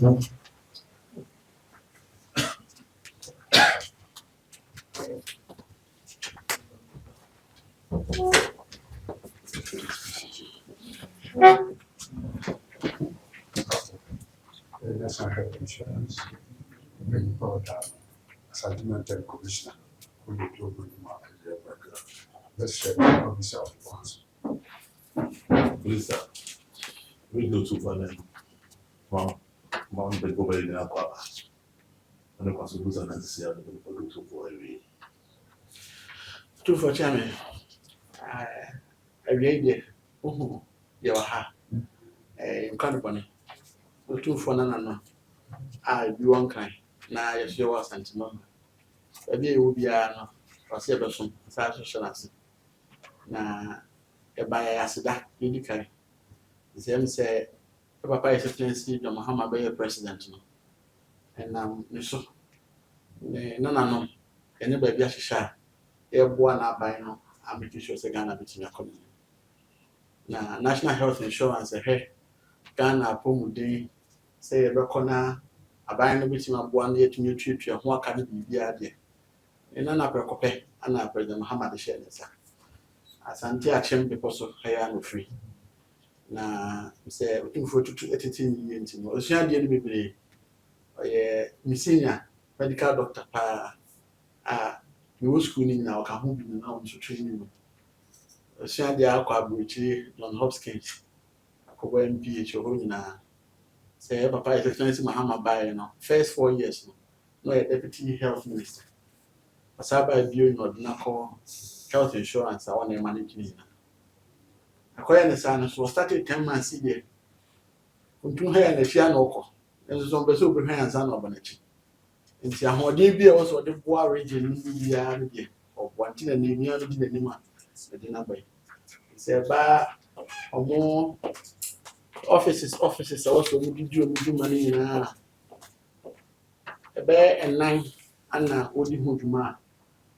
National Health Insurance, bring forward Asantehene Commissioner, who you do good market. Let's share the officer of once. Please, sir. We go too far then. Mom, they go very near Papa. And the consequences are necessary to go too far away. Two for chairman. I read it. You are ha. Can't bunny. Two for none. I be one kind. Now, if you was Asantehene. Maybe it will be a or say a person, such na by Asada, you carry. The same say, Papa is excellency, John Mahama be president. And so, no, anybody a shisha, one up by no, I'm making sure the Ghana between your community. Now, National Health Insurance, hey, Ghana, Pomudi, say a recona, a buying a bit of 1 year to new trip, your one can be idea. And an upper copy, and I President Muhammad the Shed, sir. Asantehene because of higher no free. Na say looking for 18 years no. Osia de ni bebre. Oye senior medical doctor pa me wo school ni na o ka ho bi na o so training no. Osia de akwa abrochi John Hopkins. Akwa MPH o ni na. Say papa is experiencing Mahama by no. First 4 years no. No deputy health minister. Asaba bio no na call health insurance I want to manage it. Acquire the son so started 10 months a year. Until her and the Fianoko, and some person with hands on Obanati. And see how they be also the poor region in the year of 1 thing and the near the Nima, the dinner bay. It's a bar or more offices also would do money in a bear and 9 and now would you move to ma.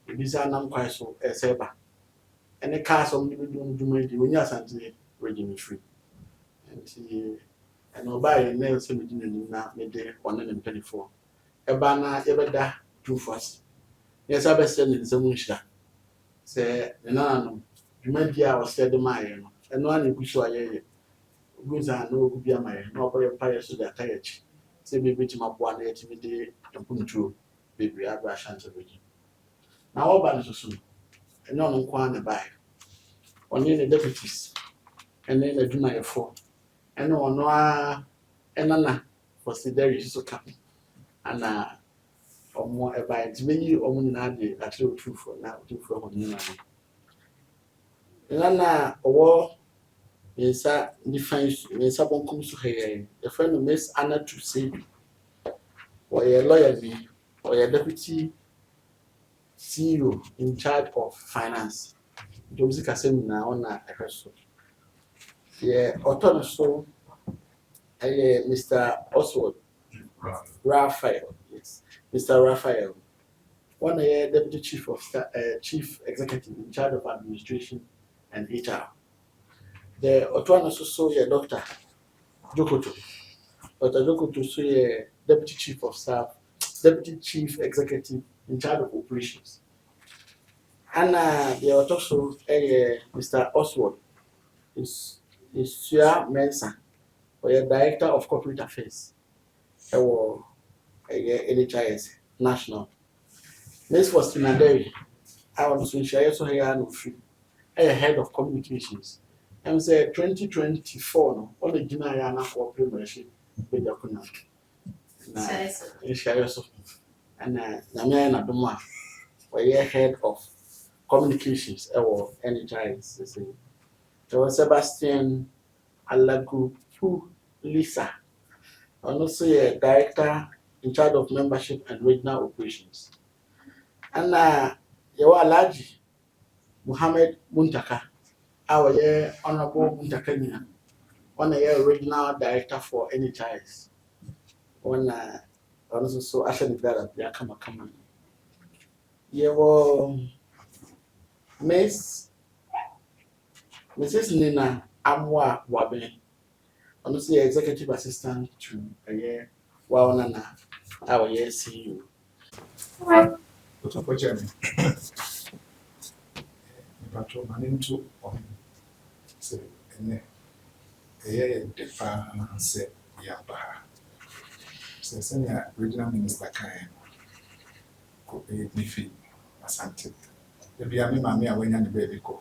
These are not quite so a saber. And the cars of do money when you're Asantehene regime free. And nobody nails him in now midday 124. A banner ever da 2 for us. Yes, I best send in some wish. Say, no, you might be our steady mine, and one in which I goods are no good be a mine, no very pious to the carriage. Say, maybe to my 1 8 midday and put through baby Asantehene. Now, all banners are soon, and none quite by. Only the deputies, and then the do my 4. And no, and for there is so come. And or more about it, many or money actually true for now, true for one. And or inside defense, when someone comes to her, a friend of Miss Anna to say, or a lawyer be, or a deputy CEO in charge of finance. Domestic assembly now on a person. Yeah, autonomous so. Mr. Oswald Raphael, yes, Mr. Raphael, one deputy chief executive in charge of administration and HR. The autonomous so Dr. Jokoto, Dr. Jokoto so deputy chief of staff, deputy chief executive in charge of operations. And the also Mr. Oswald is Sua Mensa, or director of corporate affairs. Or NHIS national. This was Tinaderi. I was in Shire so here no free. Head of communications. And say 2024 no all the Ginayana for premiership with the Kuna. In Shire so and Namia Duma were head of communications or NHIS. There was Sebastian Alagu Lisa. And also a director in charge of membership and regional operations. And Yawa Alaji Muhammad Muntaka, our Honorable Muntakania, one regional director for NHIS. One also so actually that they are come. Yawa Mrs. Nina Amwa Wabe, honestly executive assistant to Wow, Nana, our yes, see you. Otumfo Chairman, Patrol Maninto on say, a defense Yaba. Says any regional minister kind could be Nifi Asante. The Biami Mamma when the baby go.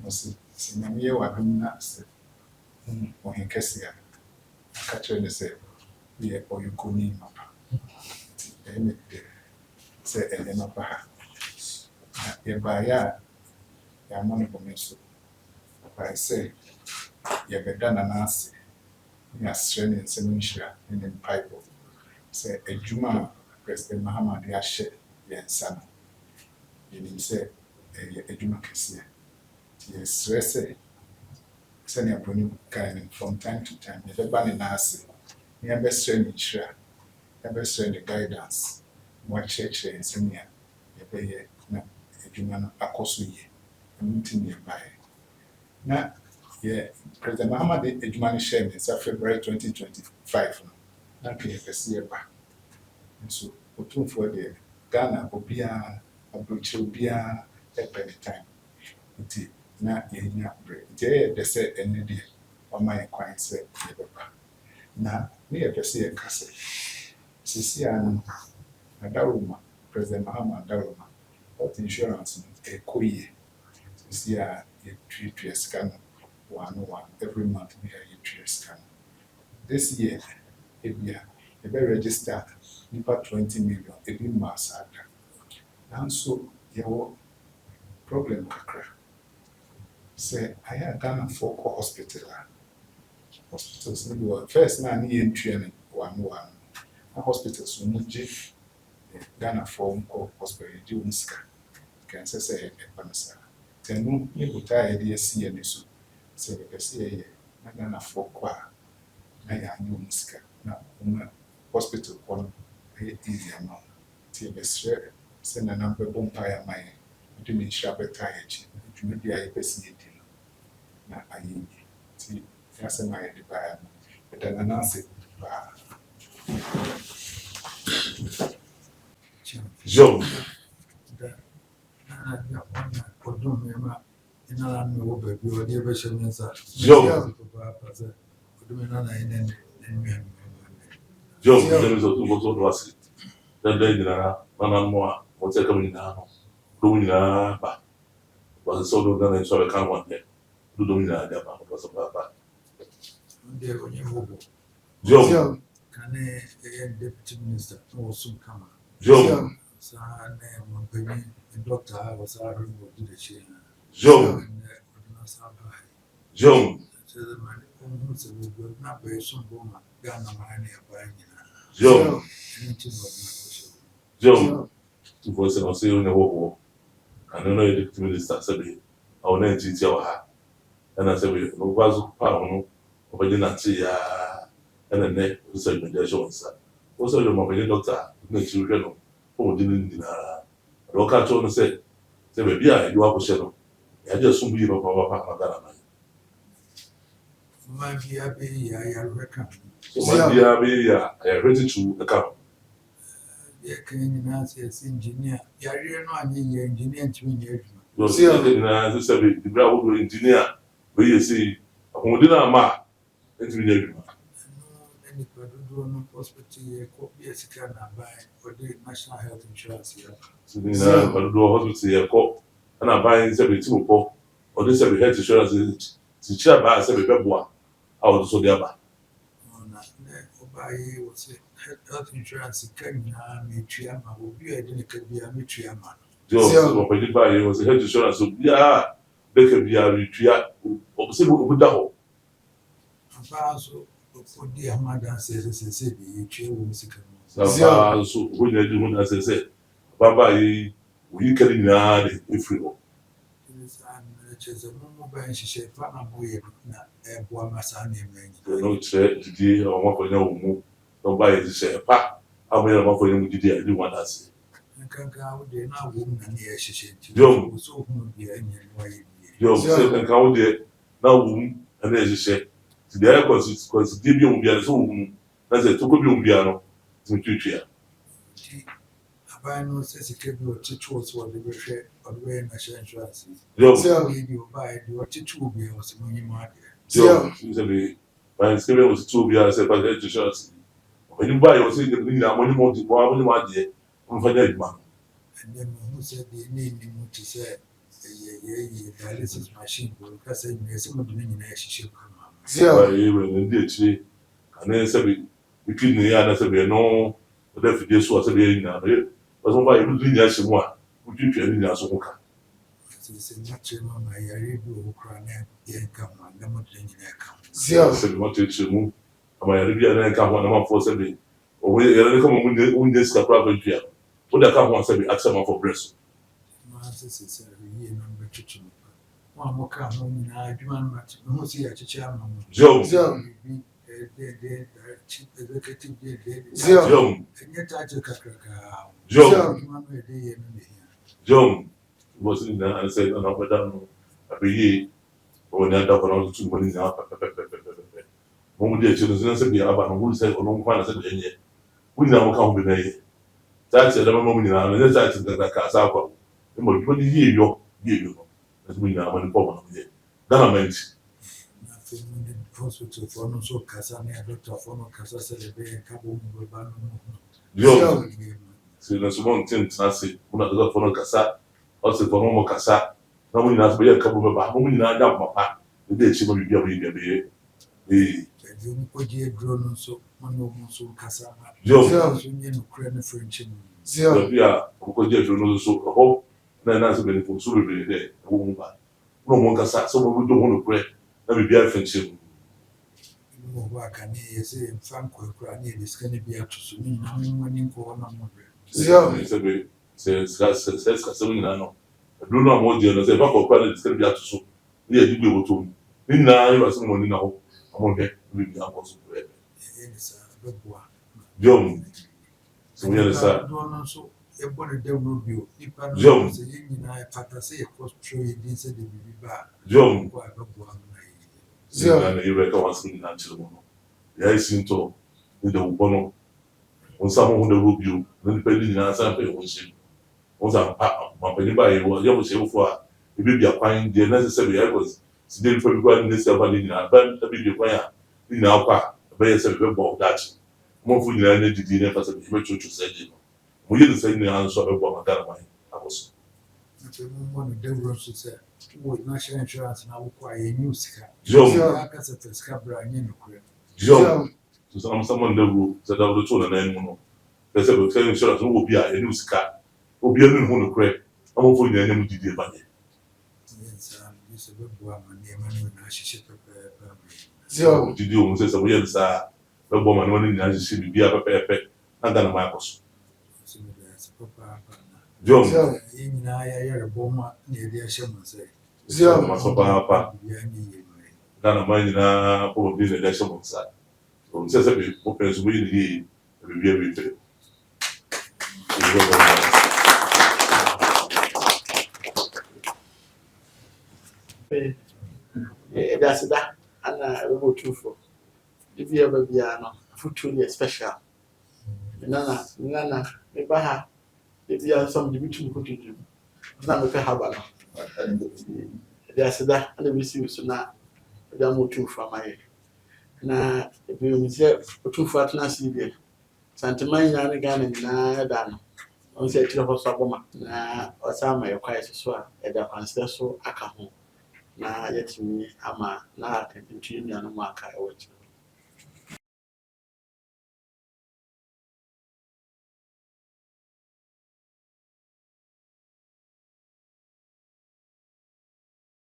No see, Sinamia Wabina said, or Hinkesia. Catch her and say, we are or you could name Mapa. Say, and then Mapa. Yabaya, Yamon Bomeso. I say, Yabedana Nancy. Australian and Semisha and then Pipe. Say a Juma, President Mahama, they are shed, son. You say a Juma Cassia. Yes, say, send a brand kind from time to time. If a banner nurse, near best training, sure, best training guidance, more church and senior, a pay a Juma Akosu, a meeting nearby. Now, yeah, President Mahama, the Juma share is February 2025. Not clear for year back. So, for the Ghana, Obia, Abuchi, Obia, at any time. It na yenya break. They say any day, or my client said, na near the sea castle. Sisian, Adaruma, President Mahama Adaruma, what insurance a quay. Sisia, a 3 years scan, 1 every month, we have a 3 years scan. This year, if we are registered, about 20 million, a bit mass. And so, your problem, Kakra. Say, I had Ghana for hospital. Hospitals, first man, he and training 1. Hospitals, so much Ghana for hospital, Junska. Can say, a panasa. Then, no, you would tie a see and so. Say, the see a Ghana for qua. I am Junska. Now, hospital, one easier now. Till the share, send a number of bumpire mine. Do me sharp a tire, to maybe I person. Na ayi ti yasa na yedi ba but then announce ba Joe. Na kodum ema ina na wo ba bi o de be shemensa Joe. kodum na ina ne Joe, there is a two bottles of acid. Then they did not more. What's a coming now? Doing that, was so done and so I can't want it. Doing that, was a papa. de onye wo Joe, kan deputy minister no so kama Joe, sa na mo pemi doctor was are go do the share Joe, na sa ba Joe, se the man ko se go na be so go ma ga na ma na ba nyina Joe, ni ti no na Joe. To voice and say in the war. I don't know if the minister said it. I will not teach you. And I said, no, was pound over the Nazi, and then neck was a mediation. Also, your mobile doctor, no children, who didn't look at you and said, say, maybe I do have a shadow. I just soon be about our partner. ma bi abi ya reckon So, my dear, I ready to account. ya kan nyina se engineer ya re no anye engineer ntimi nye adwuma You see, I said, the ground engineer, where you see, I won't dinner ma, it's really. any do no hospital ye ko be sika na buy for the national health insurance ya So, I do a hospital here, and I buy 72 or this health insurance. To chair by 7 February, I was so there. na o buy was health insurance kan na me tria ma obi a de ka bia me tria ma Joe, when you buy it was a health insurance, so yeah, they can be a retreat. Observable with that. apa so for the amada se be tria wo sika So, when you do, when I say, Baba, we can in the free. cheze mo ba nhihye fa na boye na eboa masa na emenyi No, today, or one for you, no buy it, say, pa, how many of you did I do want to say? nkanka wo de na wo na ne ye hihye nti Joe. so hu bi enye no ye bi Joe, say, and count there, now, and then she said, the air was debut, so that's a to be piano. twitwia aban no sɛ sika bi ɔtete wɔ so ɔde bɛhwɛ ɔde bɛyɛ national insurance yo sɛ bi ɔbaeɛ de ɔtete wɔ bi a ɔsɛ monyim adeɛ yo sɛ bi ban skebe was two bi sɛ ba insurance when buy you say ni na money mo ti mo money ma de on fa ja adwuma ɛnɛ mahu sɛ deɛ ne ɛni mu te sɛ yɛ dialysis machine bɔ ka sɛ nyɛ sɛ mode no nyinaa hyehyɛ kama ba yi we ndi akyire ana sɛ bi between ne ya na sɛ bi no da fidie so sɛ bi nyina no was on buy you do nya hye mu a wotwitwa ni nya so ho ka sɛ mokyerɛ ma ma yare bi wɔ kora na yɛnka ho a na mode no nyinaa ka ho sɛ bi mo kyerɛ mu ama yare bi ana ka ho na ma fo sɛ bi o we yare ka mo mun de ska pra ba twia o da ka ho sɛ bi aksama for breast ma sɛ sɛ yie no bɛtwetwe mo a moka ho nyinaa adwuma no mate mehu sɛ yɛakyekyɛ ama mo yo executive yo ɛnyɛ title kakrakaa yo adwuma no ɛde yɛ no nehia yo was in and said no but down abi o na da kono tu mo ni na mo mo de chiro zina se bi aba no wo se ono kwa na se de nye wo ni na mo ka ho be na ye ta che da mo ni na na ta che da ka sa kwa mo mo ni ye yo no na mo ni na mo ni po mo ye da na menti na fe mo ni hospital for no so kasa na doctor for no kasa se le be ka bo mo ba no yo se na so mo tin na se mo na da for no kasa o se for mo kasa na mo ni na so ye ka bo ba mo ni na da papa de chi mo bi bia ɛdi mo kɔgye aduro no nso mo ne ɔmo nso kasa ma yo nso nyɛ nokorɛ no french no bia ko je jo no so ho na so benefo so be de wo mu ba no mo kasa so mo do ho no pre na be bia fenche mo hɔ aka ne yɛ sɛ mfa nkɔkora ne yɛde sika no bi ato so ne nyinaa mo ani nkɔ hɔ na mo hwɛ se be se so nyina no do no mo je no se ba ko kwa ne sika bi ato so ne ye digbe wo to ni na yo aso mo ni na ho mo hwɛ bi bia ko so pre ɛyɛ ne saa bɛboa yo so yɛ sa doɔ no nso yɛbɔ ne dawuro bio nipa no Jom. sɛ yɛn nyinaa ɛfata sɛ yɛkɔ twerɛ yɛ din sɛ de biribi ba Jom. kɔ a bɛboa no na yɛyɛ zia na yɛ ka wasu ni na chiro mo ya isi nto ni da wo no on sa mo da rubio na ni pedi na sa pe won shi on sa pa ma pe ni ba ye wo ya mo se wo fo a e bi bia kwan de na se be ya ko si de pe bi kwa ni se ba ni na ba ta bi bi kwan ya ni na kwa ba ye se be bo da chi mo fu ni na ne didi ne fa se be chuchu se ji mo ye se ni an so be bo ma da ma akoso nti mo mmɔ ne dawuro nso sɛ wɔ national insurance na wokɔ a yɛnyɛ sika Jom. aka sɛ fɛ sika bra nyɛ nokorɛ yo to some someone da ru se da ru to na nan mu no be se be fe insurance no obi a enu sika obi enu hu no kre amo fo nyanya mu didi ba nye yɛn saa no sɛ bɛboa ma nneɛma no nyinaa hyehyɛ pɛpɛɛpɛ ama zio didi o mu se wo ye sa be bo ma no ni nyanya hye bi bia pepepe na da na ma akoso sɛ mede ase papaapa na jo yɛn nyinaa yɛyɛrebɔ mu a na yɛde ahyɛ mo sɛ zio ma so pa biribiara ne yie ma yɛ da na ma nyina po bi na da hye mo sa o se se be o penso bi ni bi bia bi fe ɛde aseda ana ɛbɛbɔ tumfo ebi a baabiara no afotuo yɛ special nana meba ha ebi a nsɛm de bi tum kotutu na mepɛ haba no ɛde aseda ana bɛsi so na ɛde ama tumfo ama yɛ na ebi mu sɛ tumfo atena ase deɛ santeman nyinaa ne Ghana nyinaa ɛda no ɔn sɛ akyire hɔ so abɔma na ɔsan ama yɛ kwae so a ɛde akwansɛ so aka ho na yɛtumi ama na akantintue nuanom aka ɛwɔ akyire